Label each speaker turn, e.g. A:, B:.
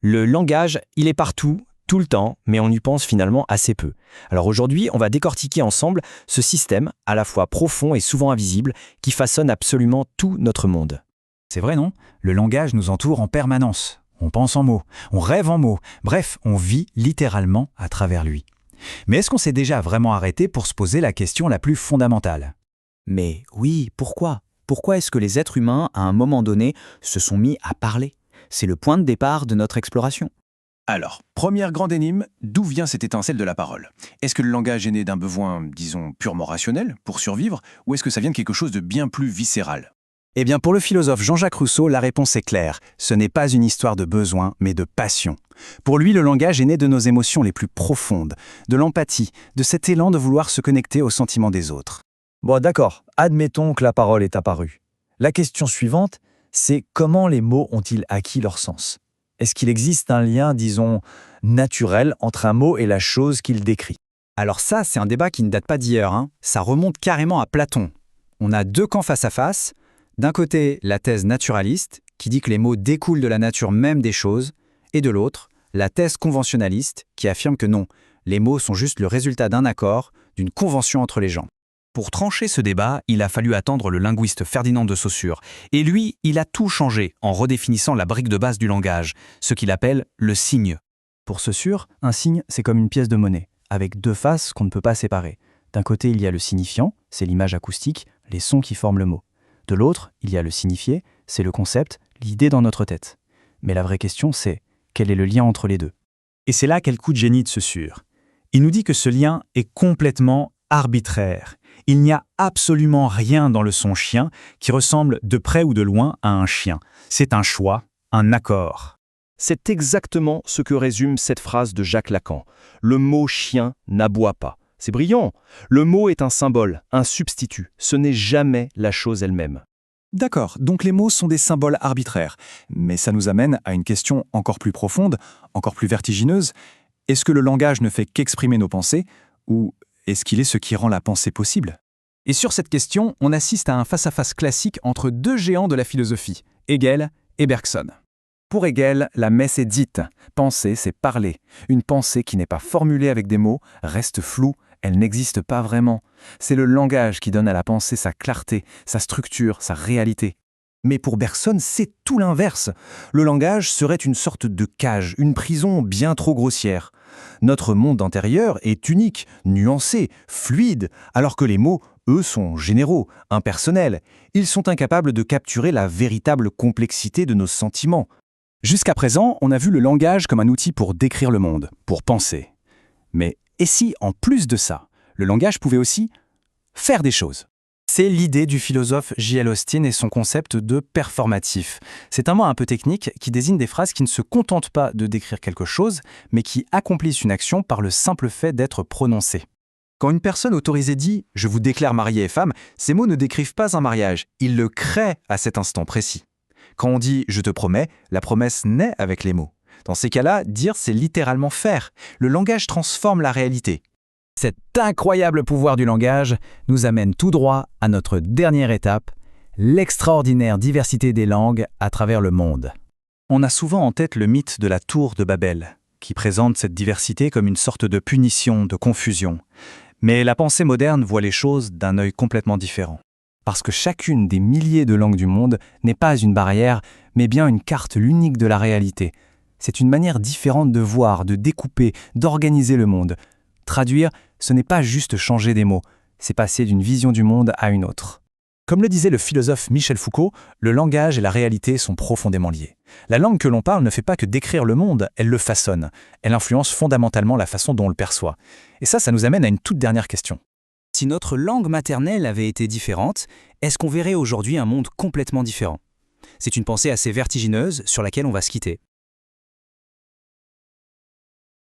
A: Le langage, il est partout, tout le temps, mais on y pense finalement assez peu. Alors aujourd'hui, on va décortiquer ensemble ce système, à la fois profond et souvent invisible, qui façonne absolument tout notre monde.
B: C'est vrai, non? Le langage nous entoure en permanence. On pense en mots, on rêve en mots, bref, on vit littéralement à travers lui. Mais est-ce qu'on s'est déjà vraiment arrêté pour se poser la question la plus fondamentale?
C: Mais oui, pourquoi? Pourquoi est-ce que les êtres humains, à un moment donné, se sont mis à parler? C'est le point de départ de notre exploration.
D: Alors, première grande énigme, d'où vient cette étincelle de la parole? Est-ce que le langage est né d'un besoin, disons, purement rationnel, pour survivre, ou est-ce que ça vient de quelque chose de bien plus viscéral?
B: Eh bien, pour le philosophe Jean-Jacques Rousseau, la réponse est claire. Ce n'est pas une histoire de besoin, mais de passion. Pour lui, le langage est né de nos émotions les plus profondes, de l'empathie, de cet élan de vouloir se connecter aux sentiments des autres.
E: Bon, d'accord, admettons que la parole est apparue. La question suivante, c'est comment les mots ont-ils acquis leur sens? Est-ce qu'il existe un lien, disons, naturel entre un mot et la chose qu'il décrit?
B: Alors ça, c'est un débat qui ne date pas d'hier, hein. Ça remonte carrément à Platon. On a deux camps face à face. D'un côté, la thèse naturaliste, qui dit que les mots découlent de la nature même des choses, et de l'autre, la thèse conventionnaliste, qui affirme que non, les mots sont juste le résultat d'un accord, d'une convention entre les gens.
F: Pour trancher ce débat, il a fallu attendre le linguiste Ferdinand de Saussure. Et lui, il a tout changé en redéfinissant la brique de base du langage, ce qu'il appelle le signe.
E: Pour Saussure, un signe, c'est comme une pièce de monnaie, avec deux faces qu'on ne peut pas séparer. D'un côté, il y a le signifiant, c'est l'image acoustique, les sons qui forment le mot. De l'autre, il y a le signifié, c'est le concept, l'idée dans notre tête. Mais la vraie question, c'est quel est le lien entre les deux?
B: Et c'est là qu'est le coup de génie de Saussure. Il nous dit que ce lien est complètement arbitraire. Il n'y a absolument rien dans le son chien qui ressemble de près ou de loin à un chien. C'est un choix, un accord.
A: C'est exactement ce que résume cette phrase de Jacques Lacan. Le mot chien n'aboie pas. C'est brillant. Le mot est un symbole, un substitut. Ce n'est jamais la chose elle-même.
D: D'accord, donc les mots sont des symboles arbitraires. Mais ça nous amène à une question encore plus profonde, encore plus vertigineuse. Est-ce que le langage ne fait qu'exprimer nos pensées, ou est-ce qu'il est ce qui rend la pensée possible?
B: Et sur cette question, on assiste à un face-à-face classique entre deux géants de la philosophie, Hegel et Bergson.
D: Pour Hegel, la messe est dite. Penser, c'est parler. Une pensée qui n'est pas formulée avec des mots reste floue, elle n'existe pas vraiment. C'est le langage qui donne à la pensée sa clarté, sa structure, sa réalité. Mais pour Bergson, c'est tout l'inverse. Le langage serait une sorte de cage, une prison bien trop grossière. Notre monde intérieur est unique, nuancé, fluide, alors que les mots, eux, sont généraux, impersonnels. Ils sont incapables de capturer la véritable complexité de nos sentiments.
B: Jusqu'à présent, on a vu le langage comme un outil pour décrire le monde, pour penser. Mais et si, en plus de ça, le langage pouvait aussi faire des choses? C'est l'idée du philosophe J.L. Austin et son concept de performatif. C'est un mot un peu technique qui désigne des phrases qui ne se contentent pas de décrire quelque chose, mais qui accomplissent une action par le simple fait d'être prononcées. Quand une personne autorisée dit « je vous déclare marié et femme », ces mots ne décrivent pas un mariage, ils le créent à cet instant précis. Quand on dit « je te promets », la promesse naît avec les mots. Dans ces cas-là, dire c'est littéralement faire. Le langage transforme la réalité. Cet incroyable pouvoir du langage nous amène tout droit à notre dernière étape, l'extraordinaire diversité des langues à travers le monde. On a souvent en tête le mythe de la tour de Babel, qui présente cette diversité comme une sorte de punition, de confusion. Mais la pensée moderne voit les choses d'un œil complètement différent. Parce que chacune des milliers de langues du monde n'est pas une barrière, mais bien une carte unique de la réalité. C'est une manière différente de voir, de découper, d'organiser le monde. Traduire, ce n'est pas juste changer des mots, c'est passer d'une vision du monde à une autre. Comme le disait le philosophe Michel Foucault, le langage et la réalité sont profondément liés. La langue que l'on parle ne fait pas que décrire le monde, elle le façonne. Elle influence fondamentalement la façon dont on le perçoit. Et ça nous amène à une toute dernière question.
C: Si notre langue maternelle avait été différente, est-ce qu'on verrait aujourd'hui un monde complètement différent? C'est une pensée assez vertigineuse sur laquelle on va se quitter.